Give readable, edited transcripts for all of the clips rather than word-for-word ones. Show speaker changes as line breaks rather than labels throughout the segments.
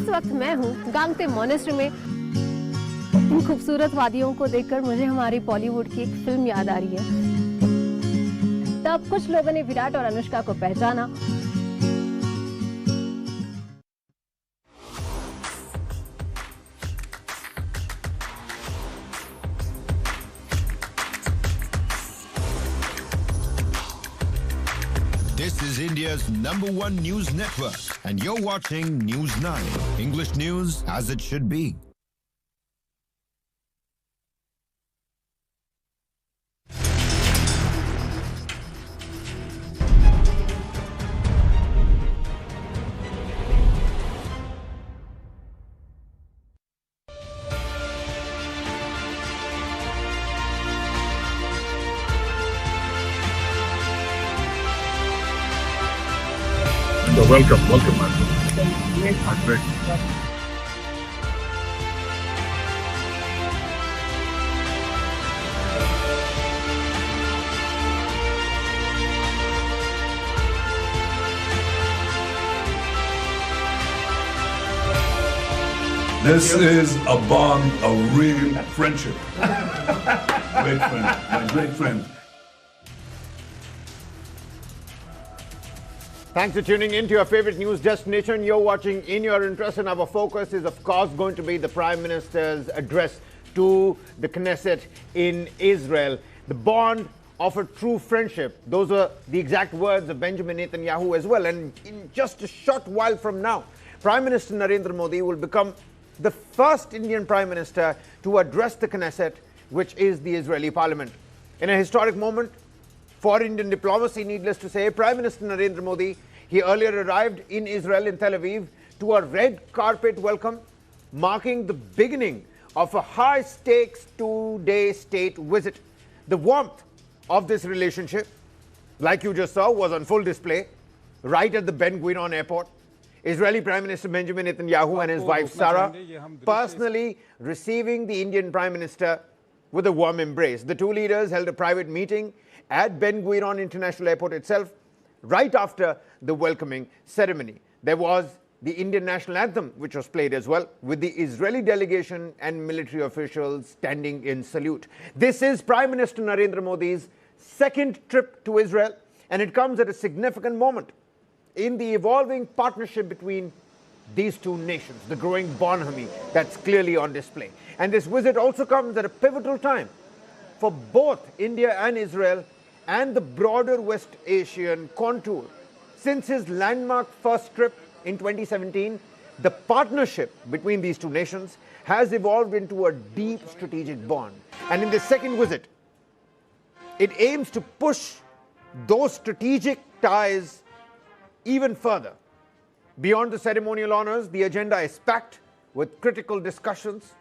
इस वक्त मैं हूँ गांगते मॉनेस्ट्री में। इन खूबसूरत वादियों को देखकर मुझे हमारी बॉलीवुड की एक फिल्म याद आ रही है। तब कुछ लोगों ने विराट और अनुष्का को पहचाना।
This is India's #1 news network, and you're watching News 9, English news as it should be.
So welcome, my friend. This is a bond of real friendship. Great friend, my great friend.
Thanks for tuning in to your favorite news destination. You're watching In Your Interest, and our focus is, of course, going to be the Prime Minister's address to the Knesset in Israel. The bond of a true friendship. Those are the exact words of Benjamin Netanyahu as well. And in just a short while from now, Prime Minister Narendra Modi will become the first Indian Prime Minister to address the Knesset, which is the Israeli parliament. In a historic moment for Indian diplomacy, needless to say, Prime Minister Narendra Modi, he earlier arrived in Israel, in Tel Aviv, to a red carpet welcome, marking the beginning of a high-stakes two-day state visit. The warmth of this relationship, like you just saw, was on full display right at the Ben Gurion Airport. Israeli Prime Minister Benjamin Netanyahu and his wife Sara personally receiving the Indian Prime Minister with a warm embrace. The two leaders held a private meeting at Ben Gurion International Airport itself, right after the welcoming ceremony. There was the Indian national anthem, which was played as well, with the Israeli delegation and military officials standing in salute. This is Prime Minister Narendra Modi's second trip to Israel, and it comes at a significant moment in the evolving partnership between these two nations, the growing bonhomie that's clearly on display. And this visit also comes at a pivotal time for both India and Israel and the broader West Asian contour. Since his landmark first trip in 2017, the partnership between these two nations has evolved into a deep strategic bond. And in this second visit, it aims to push those strategic ties even further. Beyond the ceremonial honors, the agenda is packed with critical discussions.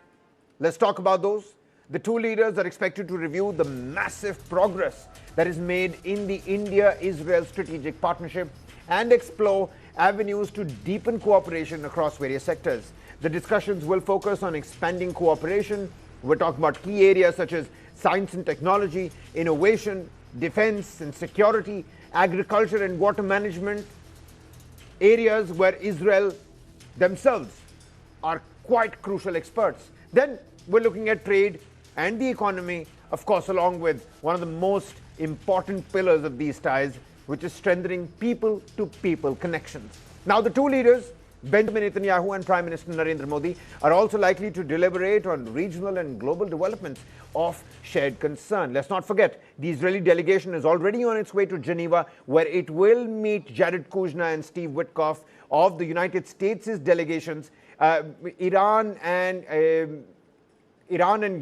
Let's talk about those. The two leaders are expected to review the massive progress that is made in the India-Israel strategic partnership and explore avenues to deepen cooperation across various sectors. The discussions will focus on expanding cooperation. We're talking about key areas such as science and technology, innovation, defense and security, agriculture and water management, areas where Israel themselves are quite crucial experts. Then we're looking at trade and the economy, of course, along with one of the most important pillars of these ties, which is strengthening people-to-people connections. Now, the two leaders, Benjamin Netanyahu and Prime Minister Narendra Modi, are also likely to deliberate on regional and global developments of shared concern. Let's not forget, the Israeli delegation is already on its way to Geneva, where it will meet Jared Kushner and Steve Witkoff of the United States' delegations. Iran and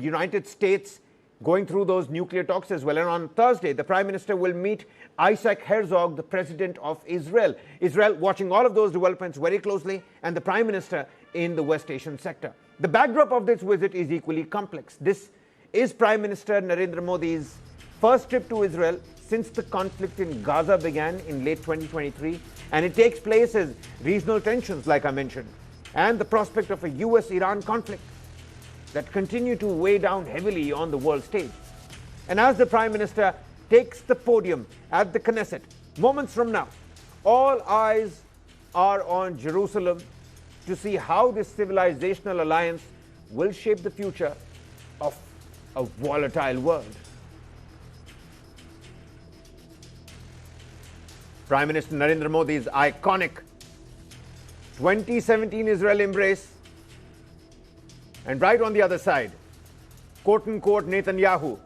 United States going through those nuclear talks as well. And on Thursday, the Prime Minister will meet Isaac Herzog, the President of Israel. Israel watching all of those developments very closely, and the Prime Minister in the West Asian sector. The backdrop of this visit is equally complex. This is Prime Minister Narendra Modi's first trip to Israel since the conflict in Gaza began in late 2023, and it takes place as regional tensions, like I mentioned, and the prospect of a US-Iran conflict that continue to weigh down heavily on the world stage. And as the Prime Minister takes the podium at the Knesset moments from now, all eyes are on Jerusalem to see how this civilizational alliance will shape the future of a volatile world. Prime Minister Narendra Modi's iconic 2017 Israel embrace, and right on the other side, quote-unquote Netanyahu.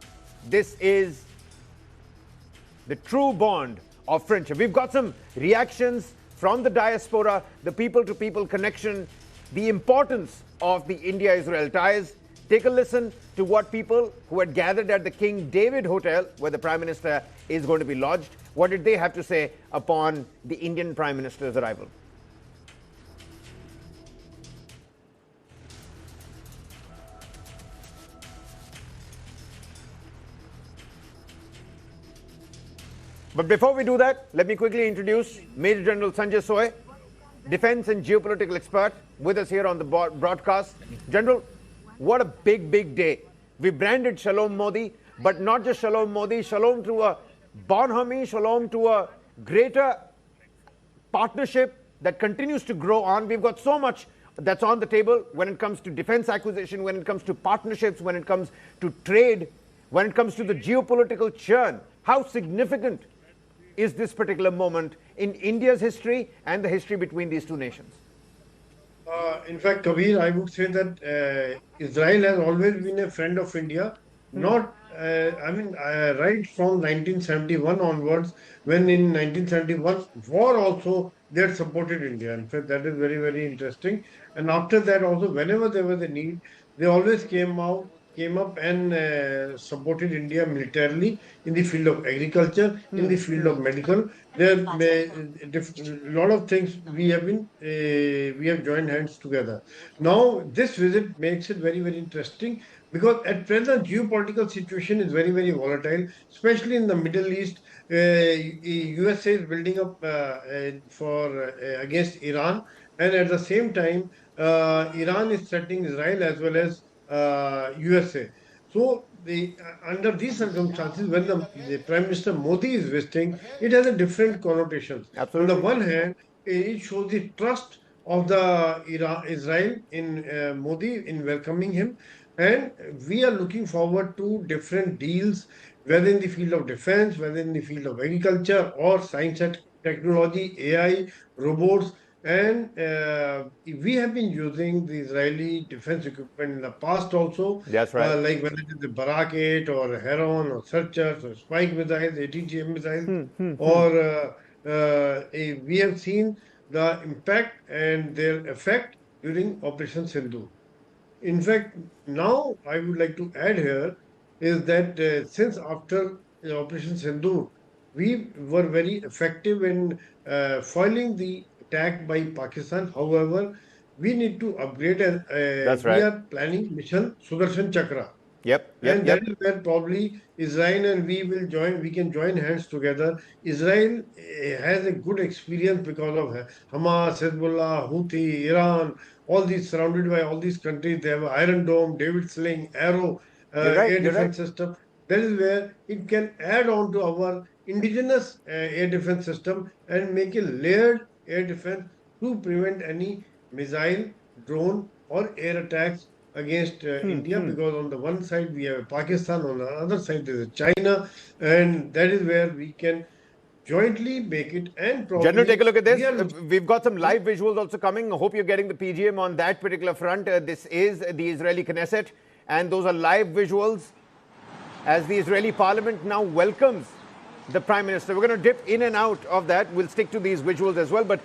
This is the true bond of friendship. We've got some reactions from the diaspora, the people-to-people connection, the importance of the India-Israel ties. Take a listen to what people who had gathered at the King David Hotel, where the Prime Minister is going to be lodged, what did they have to say upon the Indian Prime Minister's arrival? But before we do that, let me quickly introduce Major General Sanjay Soy, defense and geopolitical expert, with us here on the broadcast. General, what a big, big day. We branded Shalom Modi, but not just Shalom Modi, Shalom to a bonhomie, Shalom to a greater partnership that continues to grow on. We've got so much that's on the table when it comes to defense acquisition, when it comes to partnerships, when it comes to trade, when it comes to the geopolitical churn. How significant is this particular moment in India's history and the history between these two nations?
In fact, Kabir, I would say that Israel has always been a friend of India, not, right from 1971 onwards, when in 1971 war also they had supported India. In fact, that is very, very interesting. And after that also, whenever there was a need, they always came up and supported India militarily in the field of agriculture, in the field of medical. There a lot of things we have joined hands together. Now this visit makes it very, very interesting, because at present geopolitical situation is very, very volatile, especially in the Middle East. USA is building up against Iran, and at the same time Iran is threatening Israel as well as USA. So under these circumstances, when the Prime Minister Modi is visiting, it has a different connotation.
Absolutely.
On the one hand, it shows the trust of the Israel in Modi in welcoming him, and we are looking forward to different deals, whether in the field of defense, whether in the field of agriculture or science and technology, AI, robots. And we have been using the Israeli defense equipment in the past also.
That's right.
Like whether it is the Barak 8 or Heron or Searchers or Spike missiles, ATGM missiles, or we have seen the impact and their effect during Operation Sindhu. In fact, now I would like to add here is that since after Operation Sindhu, we were very effective in foiling the attack by Pakistan. However, we need to upgrade, and
That's right.
we are planning mission Sudarshan Chakra.
Yep.
That is where probably Israel and we can join hands together. Israel has a good experience because of Hamas, Hezbollah, Houthi, Iran, all these, surrounded by all these countries. They have Iron Dome, David Sling, Arrow, air defense system. That is where it can add on to our indigenous air defense system and make a layered air defense to prevent any missile, drone or air attacks against India, because on the one side we have Pakistan, on the other side there is China, and that is where we can jointly make it. And probably
General, take a look at this. We've got some live visuals also coming. I hope you're getting the PGM on that particular front. This is the Israeli Knesset, and those are live visuals as the Israeli parliament now welcomes the Prime Minister. We're going to dip in and out of that. We'll stick to these visuals as well, but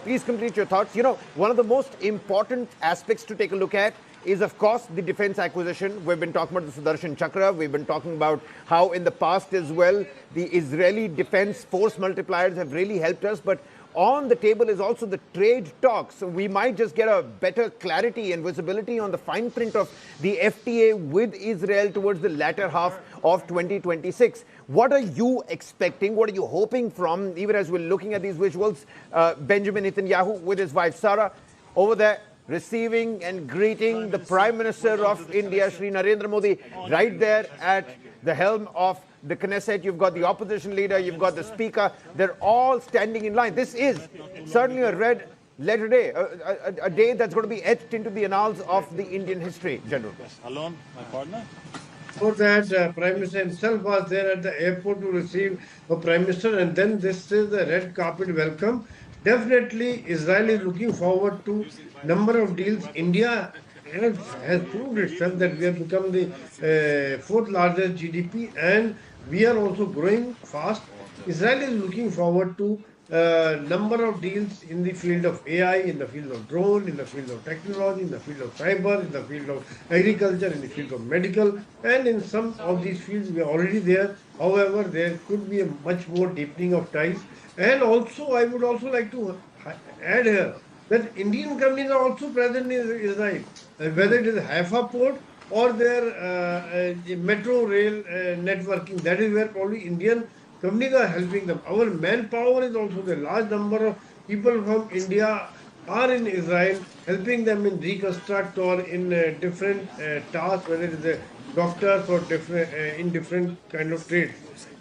please complete your thoughts. You know, one of the most important aspects to take a look at is, of course, the defense acquisition. We've been talking about the Sudarshan Chakra. We've been talking about how in the past as well, the Israeli defense force multipliers have really helped us. But on the table is also the trade talks. So we might just get a better clarity and visibility on the fine print of the FTA with Israel towards the latter half of 2026. What are you expecting? What are you hoping from, even as we're looking at these visuals, Benjamin Netanyahu with his wife Sara over there, receiving and greeting the Prime Minister of India, Shri Narendra Modi, right there at the helm of the Knesset. You've got the opposition leader, you've got the speaker. They're all standing in line. This is certainly a red letter day, a day that's going to be etched into the annals of the Indian history, General.
Yes, Alon, my partner.
For that, Prime Minister himself was there at the airport to receive the Prime Minister, and then this is the red carpet welcome. Definitely, Israel is looking forward to number of deals. India has proved itself that we have become the fourth largest GDP, and we are also growing fast. Israel is looking forward to number of deals in the field of AI, in the field of drone, in the field of technology, in the field of cyber, in the field of agriculture, in the field of medical, and in some of these fields we are already there. However, there could be a much more deepening of ties. And also, I would also like to add here that Indian companies are also present in Israel, whether it is Haifa port or their metro rail networking. That is where probably Indian companies are helping them. Our manpower is also the large number of people from India are in Israel, helping them in reconstruct or in different tasks, whether it is a doctors or different in different kind of trades.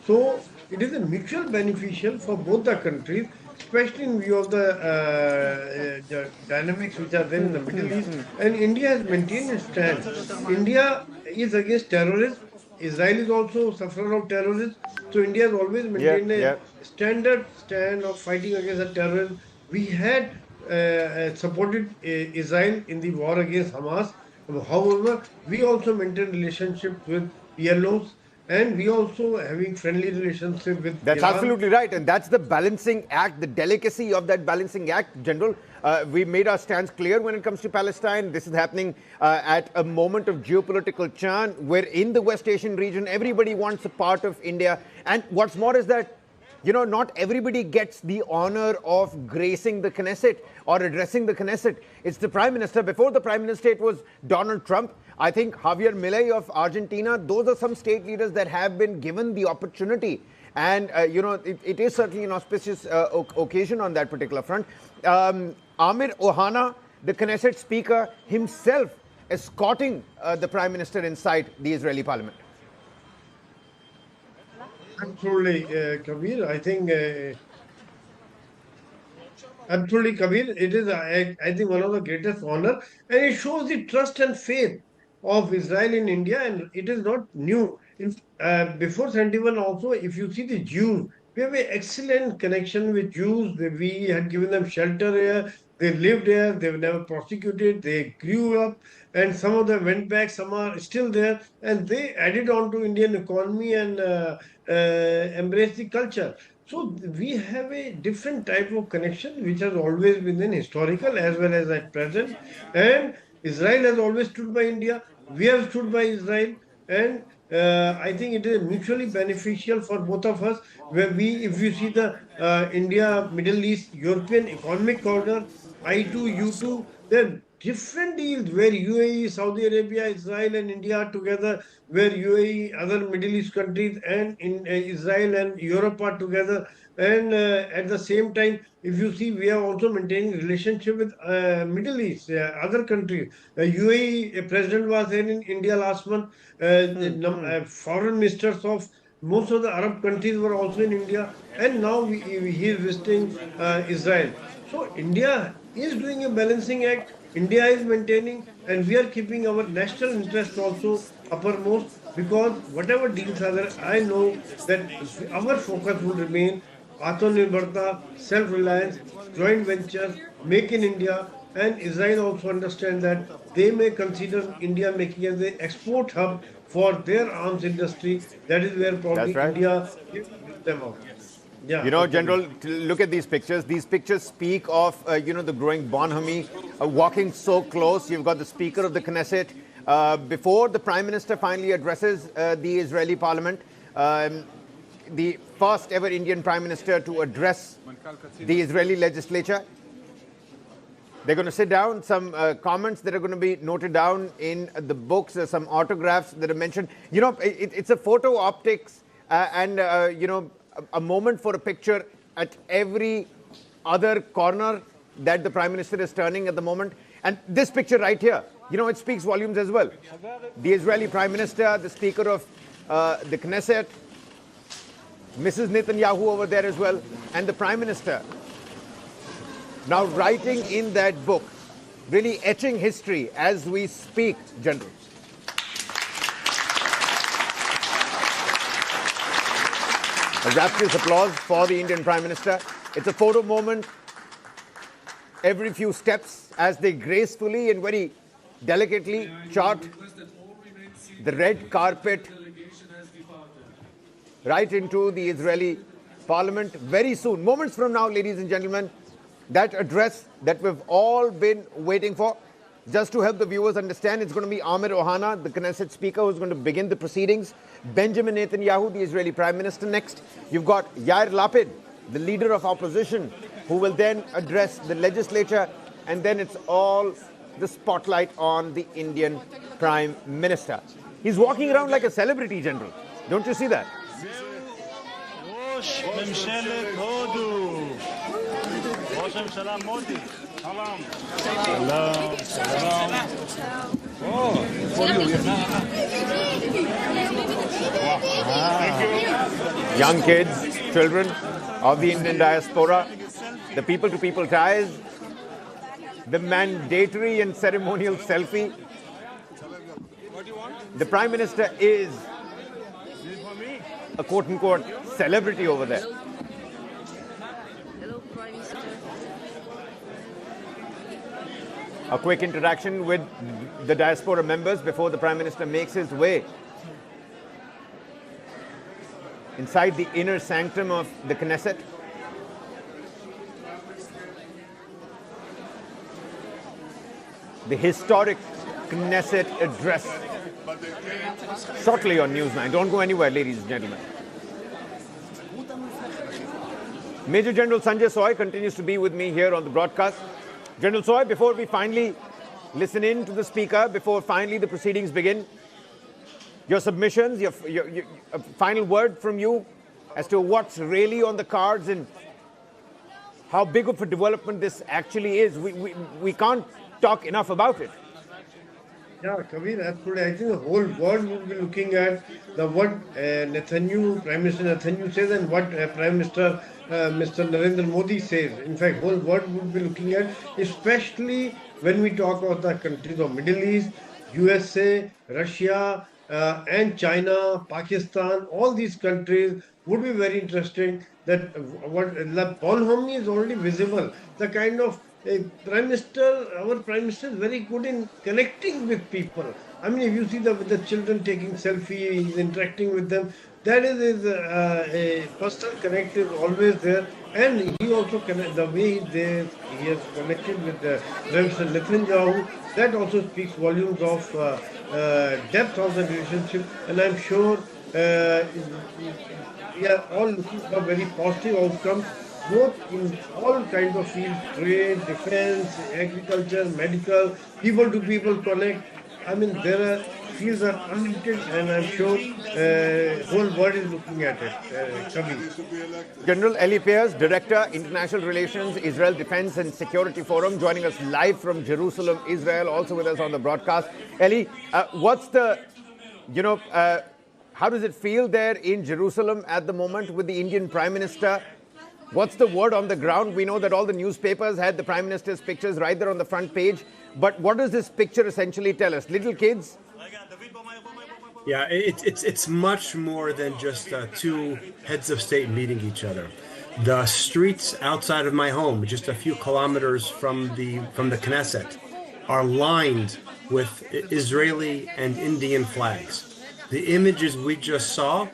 So it is a mutual beneficial for both the countries, especially in view of the dynamics which are there in the Middle East. And India has maintained its stand. India is against terrorism. Israel is also a sufferer of terrorism. So India has always maintained a standard stand of fighting against the terrorism. We had supported Israel in the war against Hamas. However, we also maintain relationships with PLOs, and we also having friendly relationship with
That's
Iran.
absolutely right. And that's the balancing act, the delicacy of that balancing act, General. We made our stance clear when it comes to Palestine. This is happening at a moment of geopolitical churn where in the West Asian region, everybody wants a part of India. And what's more is that, you know, not everybody gets the honor of gracing the Knesset or addressing the Knesset. It's the Prime Minister. Before the Prime Minister, it was Donald Trump. I think Javier Milei of Argentina. Those are some state leaders that have been given the opportunity. And, you know, it is certainly an auspicious occasion on that particular front. Amir Ohana, the Knesset speaker, himself escorting the Prime Minister inside the Israeli parliament.
Absolutely, Kabir. I think absolutely, Kabir. It is, I think, one of the greatest honor, and it shows the trust and faith of Israel in India, and it is not new. Before 71 also, if you see the Jews, we have an excellent connection with Jews. We had given them shelter here. They lived here. They were never prosecuted. They grew up, and some of them went back. Some are still there, and they added on to Indian economy and embraced the culture. So we have a different type of connection, which has always been in historical as well as at present. And Israel has always stood by India. We have stood by Israel, and I think it is mutually beneficial for both of us. Where if you see the India, Middle East, European Economic Corridor, I2, U2, there different deals where UAE, Saudi Arabia, Israel and India are together, where UAE, other Middle East countries and in Israel and Europe are together. And at the same time, if you see, we are also maintaining relationship with Middle East, other countries. UAE president was here in India last month. Foreign ministers of most of the Arab countries were also in India. And now he is visiting Israel. So India is doing a balancing act. India is maintaining, and we are keeping our national interest also uppermost, because whatever deals are there, I know that our focus will remain Atmanirbharta, self-reliance, joint ventures, make in India, and Israel also understand that they may consider India making as an export hub for their arms industry. That is where probably India gives them out. Yeah,
you know, General, look at these pictures. These pictures speak of, you know, the growing bonhomie, walking so close. You've got the Speaker of the Knesset. Before the Prime Minister finally addresses the Israeli Parliament, the first ever Indian Prime Minister to address the Israeli legislature. They're going to sit down, some comments that are going to be noted down in the books, some autographs that are mentioned. You know, it's a photo optics and, you know, a moment for a picture at every other corner that the Prime Minister is turning at the moment. And this picture right here, you know, it speaks volumes as well. The Israeli Prime Minister, the Speaker of the Knesset, Mrs. Netanyahu over there as well, and the Prime Minister. now writing in that book, really etching history as we speak, General. A rapturous applause for the Indian Prime Minister. It's a photo moment every few steps as they gracefully and very delicately chart the red carpet right into the Israeli parliament. Very soon, moments from now, ladies and gentlemen, that address that we've all been waiting for. Just to help the viewers understand, it's going to be Amir Ohana, the Knesset Speaker, who's going to begin the proceedings. Benjamin Netanyahu, the Israeli Prime Minister, next. You've got Yair Lapid, the leader of opposition, who will then address the legislature, and then it's all the spotlight on the Indian Prime Minister. He's walking around like a celebrity, General. Don't you see that?
ראש ממשלת הודו, ראש הממשלה מודי, שלום. שלום.
Young kids, children of the Indian diaspora, the people-to-people ties, the mandatory and ceremonial selfie. The Prime Minister is a quote-unquote celebrity over there.
Hello, Prime Minister.
A quick interaction with the diaspora members before the Prime Minister makes his way inside the inner sanctum of the Knesset. The historic Knesset address. Shortly on News 9. Don't go anywhere, ladies and gentlemen. Major General Sanjay Soy continues to be with me here on the broadcast. General Soy, before we finally listen in to the Speaker, before finally the proceedings begin, your submissions, your a final word from you as to what's really on the cards and how big of a development this actually is. We can't talk enough about it.
Yeah, Kabir, absolutely. I think the whole world will be looking at what Netanyahu, Prime Minister Netanyahu says and what Prime Minister Mr. Narendra Modi says. In fact, whole world will be looking at, especially when we talk about the countries of Middle East, USA, Russia, and China, Pakistan. All these countries would be very interesting. That what the bonhomie is already visible. The kind of Prime Minister, our Prime Minister is very good in connecting with people. I mean, if you see with the children taking selfie, he's interacting with them. That is a personal connect is always there, and he also connect the way he has connected with the President Netanyahu. That also speaks volumes of depth of the relationship, and I'm sure we are all looking for very positive outcomes, both in all kinds of fields: trade, defense, agriculture, medical, people-to-people connect. I mean, there are fields are unlimited, and I'm sure whole world is looking at it.
General Eli Pears, Director, International Relations, Israel Defense and Security Forum, joining us live from Jerusalem, Israel, also with us on the broadcast. Eli, what's the, how does it feel there in Jerusalem at the moment with the Indian Prime Minister? What's the word on the ground? We know that all the newspapers had the Prime Minister's pictures right there on the front page. But what does this picture essentially tell us? Little kids?
Yeah, it's much more than just two heads of state meeting each other. The streets outside of my home, just a few kilometers from the Knesset, are lined with Israeli and Indian flags. The images we just saw